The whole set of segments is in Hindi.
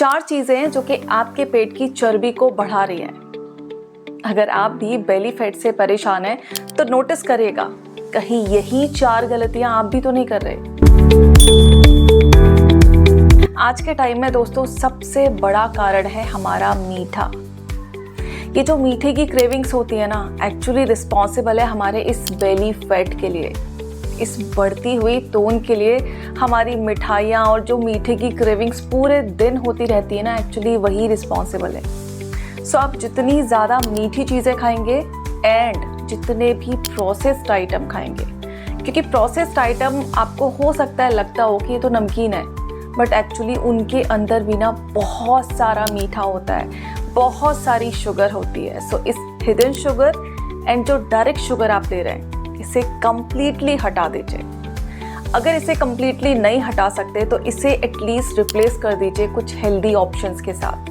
4 चीजें हैं जो कि आपके पेट की चर्बी को बढ़ा रही हैं। अगर आप भी बेली फैट से परेशान हैं तो नोटिस करिएगा, कहीं यही 4 गलतियां आप भी तो नहीं कर रहे। आज के टाइम में दोस्तों सबसे बड़ा कारण है हमारा मीठा। ये जो मीठे की क्रेविंग्स होती है ना, एक्चुअली रिस्पॉन्सिबल है हमारे इस बेली फैट के लिए, इस बढ़ती हुई तोन के लिए। हमारी मिठाइयाँ और जो मीठे की क्रेविंग्स पूरे दिन होती रहती है ना, एक्चुअली वही रिस्पॉन्सिबल है। सो आप जितनी ज़्यादा मीठी चीज़ें खाएंगे एंड जितने भी प्रोसेस्ड आइटम खाएंगे, क्योंकि प्रोसेस्ड आइटम आपको हो सकता है लगता हो कि ये तो नमकीन है, बट एक्चुअली उनके अंदर भी ना बहुत सारा मीठा होता है, बहुत सारी शुगर होती है। सो इस हिडन शुगर एंड जो डायरेक्ट शुगर आप ले रहे हैं, इसे कंप्लीटली हटा दीजिए। अगर इसे कंप्लीटली नहीं हटा सकते तो इसे एटलीस्ट रिप्लेस कर दीजिए कुछ हेल्दी ऑप्शंस के साथ।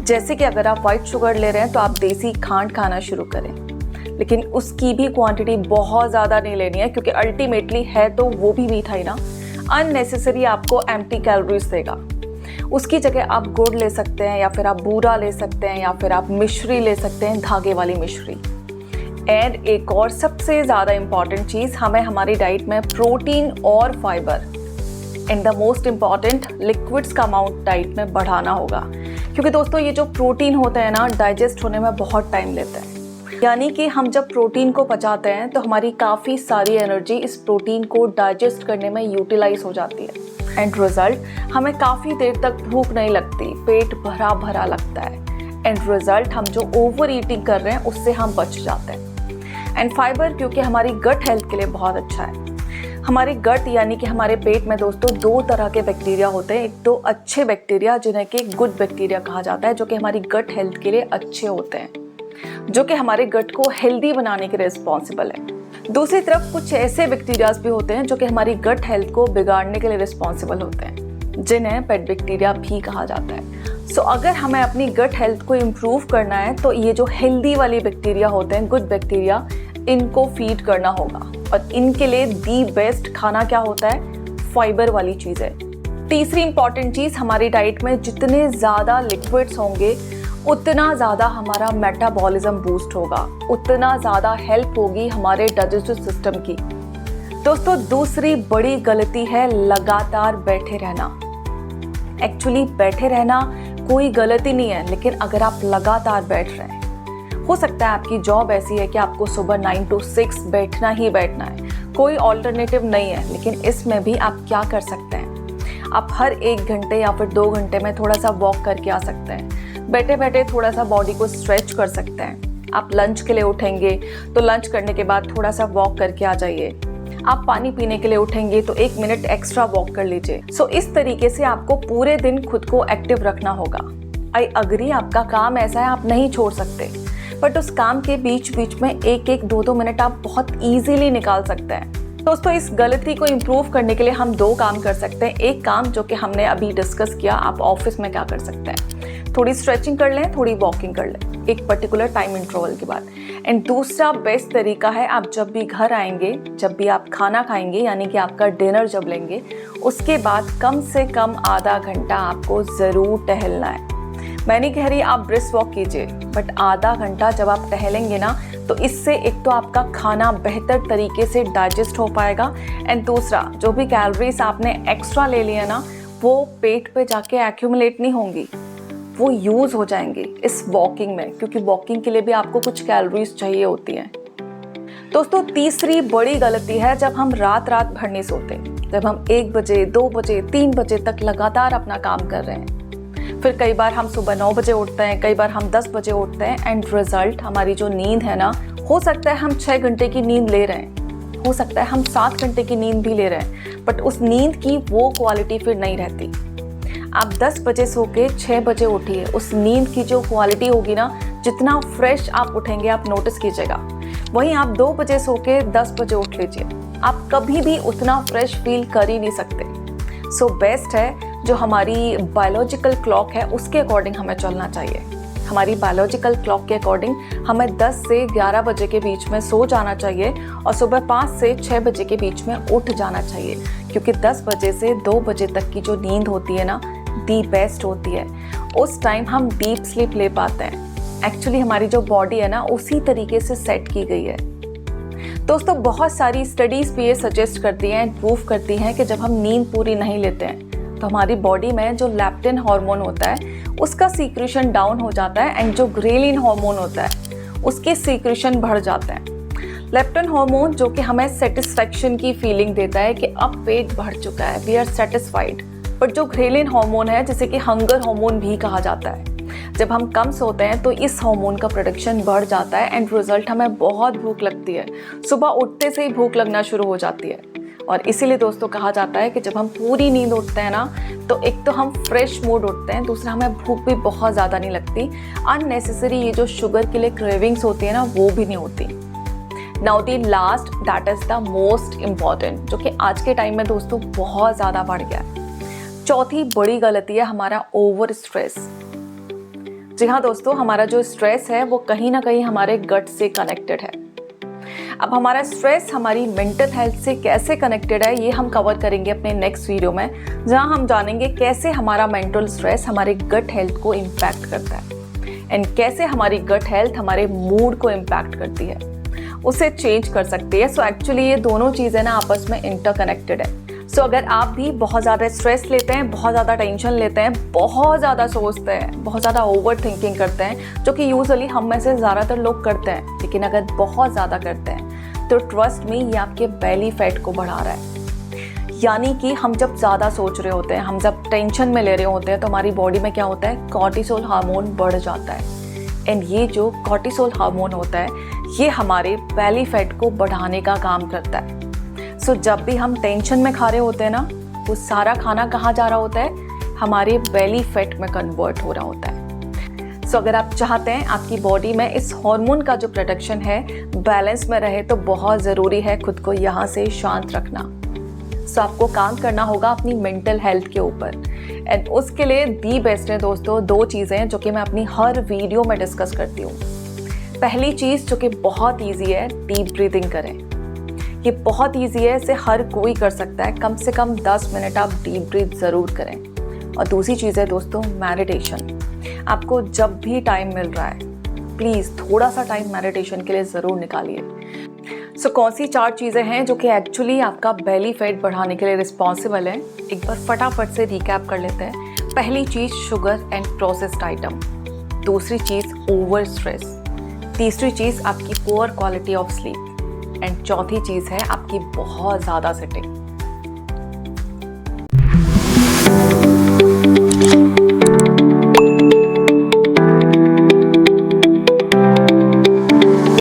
जैसे कि अगर आप वाइट शुगर ले रहे हैं तो आप देसी खांड खाना शुरू करें, लेकिन उसकी भी क्वांटिटी बहुत ज़्यादा नहीं लेनी है, क्योंकि अल्टीमेटली है तो वो भी मीठा ही ना, अननेसेसरी आपको एम्प्टी कैलोरीज देगा। उसकी जगह आप गुड़ ले सकते हैं, या फिर आप बूरा ले सकते हैं, या फिर आप मिश्री ले सकते हैं, धागे वाली मिश्री। एंड एक और सबसे ज़्यादा इम्पॉर्टेंट चीज़, हमें हमारी डाइट में प्रोटीन और fibre and the most important liquids का अमाउंट डाइट में बढ़ाना होगा। क्योंकि दोस्तों ये जो प्रोटीन होते हैं ना, डाइजेस्ट होने में बहुत टाइम लेते हैं। यानी कि हम जब प्रोटीन को पचाते हैं तो हमारी काफ़ी सारी एनर्जी इस प्रोटीन को डाइजेस्ट करने में यूटिलाइज हो जाती है। एंड रिजल्ट, हमें काफ़ी देर तक भूख नहीं लगती, पेट भरा भरा लगता है। एंड रिजल्ट, हम जो ओवर ईटिंग कर रहे हैं उससे हम बच जाते हैं। एंड फाइबर, क्योंकि हमारी गट हेल्थ के लिए बहुत अच्छा है। हमारे गट यानी कि हमारे पेट में दोस्तों 2 तरह के बैक्टीरिया होते हैं। एक तो अच्छे बैक्टीरिया जिन्हें कि गुड बैक्टीरिया कहा जाता है, जो कि हमारी गट हेल्थ के लिए अच्छे होते हैं, जो कि हमारे गट को हेल्दी बनाने के लिए रिस्पॉन्सिबल है। दूसरी तरफ कुछ ऐसे बैक्टीरियाज भी होते हैं जो कि हमारी गट हेल्थ को बिगाड़ने के लिए रिस्पॉन्सिबल होते हैं, जिन्हें पेट बैक्टीरिया भी कहा जाता है। सो अगर हमें अपनी गट हेल्थ को इम्प्रूव करना है तो ये जो हेल्दी वाली बैक्टीरिया होते हैं, गुड बैक्टीरिया, इनको फीड करना होगा। और इनके लिए दी बेस्ट खाना क्या होता है? फाइबर वाली चीज़ है। तीसरी इंपॉर्टेंट चीज़, हमारी डाइट में जितने ज़्यादा लिक्विड्स होंगे उतना ज़्यादा हमारा मेटाबॉलिज्म बूस्ट होगा, उतना ज़्यादा हेल्प होगी हमारे डाइजेस्टिव सिस्टम की। दोस्तों दूसरी बड़ी गलती है लगातार बैठे रहना। एक्चुअली बैठे रहना कोई गलती नहीं है, लेकिन अगर आप लगातार बैठ रहे हैं, हो सकता है आपकी जॉब ऐसी है कि आपको सुबह 9 to 6 बैठना ही बैठना है, कोई ऑल्टरनेटिव नहीं है। लेकिन इसमें भी आप क्या कर सकते हैं? आप हर 1 घंटे या फिर 2 घंटे में थोड़ा सा वॉक करके आ सकते हैं। बैठे बैठे थोड़ा सा बॉडी को स्ट्रेच कर सकते हैं। आप लंच के लिए उठेंगे तो लंच करने के बाद थोड़ा सा वॉक करके आ जाइए। आप पानी पीने के लिए उठेंगे तो 1 मिनट एक्स्ट्रा वॉक कर लीजिए। सो इस तरीके से आपको पूरे दिन खुद को एक्टिव रखना होगा। आई अग्री, आपका काम ऐसा है आप नहीं छोड़ सकते, बट उस काम के बीच बीच में 1-1, 2-2 मिनट आप बहुत ईजीली निकाल सकते हैं। दोस्तों इस गलती को इम्प्रूव करने के लिए हम 2 काम कर सकते हैं। एक काम जो कि हमने अभी डिस्कस किया, आप ऑफिस में क्या कर सकते हैं, थोड़ी स्ट्रेचिंग कर लें, थोड़ी वॉकिंग कर लें एक पर्टिकुलर टाइम इंटरवल के बाद। एंड दूसरा बेस्ट तरीका है, आप जब भी घर आएंगे, जब भी आप खाना खाएंगे, यानी कि आपका डिनर जब लेंगे, उसके बाद कम से कम आधा घंटा आपको ज़रूर टहलना है। मैं नहीं कह रही आप ब्रिस्क वॉक कीजिए, बट आधा घंटा जब आप टहलेंगे ना, तो इससे एक तो आपका खाना बेहतर तरीके से डाइजेस्ट हो पाएगा, एंड दूसरा जो भी कैलोरीज आपने एक्स्ट्रा ले लिया ना, वो पेट पे जाके एक्यूमुलेट नहीं होंगी, वो यूज़ हो जाएंगी इस वॉकिंग में, क्योंकि वॉकिंग के लिए भी आपको कुछ कैलोरीज चाहिए होती हैं। दोस्तों तीसरी बड़ी गलती है जब हम रात भर नहीं सोते, जब हम 1 बजे, 2 बजे, 3 बजे तक लगातार अपना काम कर रहे हैं। फिर कई बार हम सुबह 9 बजे उठते हैं, कई बार हम 10 बजे उठते हैं। एंड रिजल्ट, हमारी जो नींद है ना, हो सकता है हम 6 घंटे की नींद ले रहे हैं, हो सकता है हम 7 घंटे की नींद भी ले रहे हैं, बट उस नींद की वो क्वालिटी फिर नहीं रहती। आप 10 बजे सो के 6 बजे उठिए, उस नींद की जो क्वालिटी होगी ना, जितना फ्रेश आप उठेंगे आप नोटिस कीजिएगा। वहीं आप 2 बजे सो के 10 बजे उठ लीजिए, आप कभी भी उतना फ्रेश फील कर ही नहीं सकते। सो बेस्ट है जो हमारी बायोलॉजिकल क्लॉक है उसके अकॉर्डिंग हमें चलना चाहिए। हमारी बायोलॉजिकल क्लॉक के अकॉर्डिंग हमें 10 से 11 बजे के बीच में सो जाना चाहिए और सुबह 5 से 6 बजे के बीच में उठ जाना चाहिए, क्योंकि 10 बजे से 2 बजे तक की जो नींद होती है ना, दी बेस्ट होती है, उस टाइम हम डीप स्लीप ले पाते हैं। एक्चुअली हमारी जो बॉडी है ना उसी तरीके से सेट की गई है। दोस्तों बहुत सारी स्टडीज भी ये सजेस्ट करती हैं, प्रूव करती हैं कि जब हम नींद पूरी नहीं लेते हैं तो हमारी बॉडी में जो लेप्टिन हार्मोन होता है उसका सीक्रेशन डाउन हो जाता है एंड जो ग्रेलिन हार्मोन होता है उसके सीक्रेशन बढ़ जाते हैं। लेप्टिन हार्मोन जो कि हमें सेटिस्फैक्शन की फीलिंग देता है कि अब पेट भर चुका है, वी आर सेटिस्फाइड। बट जो ग्रेलिन हार्मोन है जिसे कि हंगर हार्मोन भी कहा जाता है, जब हम कम सोते हैं तो इस हार्मोन का प्रोडक्शन बढ़ जाता है एंड रिजल्ट हमें बहुत भूख लगती है। सुबह उठते से ही भूख लगना शुरू हो जाती है। और इसीलिए दोस्तों कहा जाता है कि जब हम पूरी नींद उठते हैं ना तो एक तो हम फ्रेश मूड उठते हैं, दूसरा हमें भूख भी बहुत ज़्यादा नहीं लगती। अननेसेसरी ये जो शुगर के लिए क्रेविंग्स होती है ना वो भी नहीं होती। Now the last that is the most important, जो कि आज के टाइम में दोस्तों बहुत ज़्यादा बढ़ गया है। चौथी बड़ी गलती है हमारा ओवर स्ट्रेस। जी हाँ दोस्तों, हमारा जो स्ट्रेस है वो कहीं ना कहीं हमारे गट से कनेक्टेड है। अब हमारा स्ट्रेस हमारी मेंटल हेल्थ से कैसे कनेक्टेड है ये हम कवर करेंगे अपने नेक्स्ट वीडियो में, जहां हम जानेंगे कैसे हमारा मेंटल स्ट्रेस हमारे गट हेल्थ को इम्पैक्ट करता है एंड कैसे हमारी गट हेल्थ हमारे मूड को इम्पैक्ट करती है, उसे चेंज कर सकती है। सो एक्चुअली ये दोनों चीज़ें ना आपस में इंटरकनेक्टेड है। सो अगर आप भी बहुत ज़्यादा स्ट्रेस लेते हैं, बहुत ज़्यादा टेंशन लेते हैं, बहुत ज़्यादा सोचते हैं, बहुत ज़्यादा ओवर थिंकिंग करते हैं, जो कि यूजुअली हम में से ज़्यादातर लोग करते हैं, लेकिन अगर बहुत ज़्यादा करते हैं तो ट्रस्ट मी ये आपके बेली फैट को बढ़ा रहा है। यानी कि हम जब ज़्यादा सोच रहे होते हैं, हम जब टेंशन में ले रहे होते हैं तो हमारी बॉडी में क्या होता है, कॉर्टिसोल हार्मोन बढ़ जाता है एंड ये जो कॉर्टिसोल हार्मोन होता है ये हमारे बेली फैट को बढ़ाने का काम करता है। सो जब भी हम टेंशन में खा रहे होते हैं ना, वो सारा खाना कहाँ जा रहा होता है, हमारे बेली फैट में कन्वर्ट हो रहा होता है। सो अगर आप चाहते हैं आपकी बॉडी में इस हार्मोन का जो प्रोडक्शन है बैलेंस में रहे तो बहुत ज़रूरी है खुद को यहाँ से शांत रखना। सो आपको काम करना होगा अपनी मेंटल हेल्थ के ऊपर एंड उसके लिए दी बेस्ट है दोस्तों दो चीज़ें जो कि मैं अपनी हर वीडियो में डिस्कस करती हूँ। पहली चीज़ जो कि बहुत ईजी है, डीप ब्रीदिंग करें। ये बहुत ईजी है, इसे हर कोई कर सकता है, कम से कम 10 मिनट आप डीप ब्रीथ ज़रूर करें। और दूसरी चीज़ है दोस्तों मेडिटेशन। आपको जब भी टाइम मिल रहा है प्लीज़ थोड़ा सा टाइम मेडिटेशन के लिए ज़रूर निकालिए। सो कौन सी 4 चीज़ें हैं जो कि एक्चुअली आपका बेली फैट बढ़ाने के लिए रिस्पॉन्सिबल है, एक बार फटाफट से रिकैप कर लेते हैं। पहली चीज़ शुगर एंड प्रोसेस्ड आइटम, दूसरी चीज़ ओवर स्ट्रेस, तीसरी चीज़ आपकी poor quality of sleep and चौथी चीज़ है आपकी बहुत ज़्यादा सिटिंग।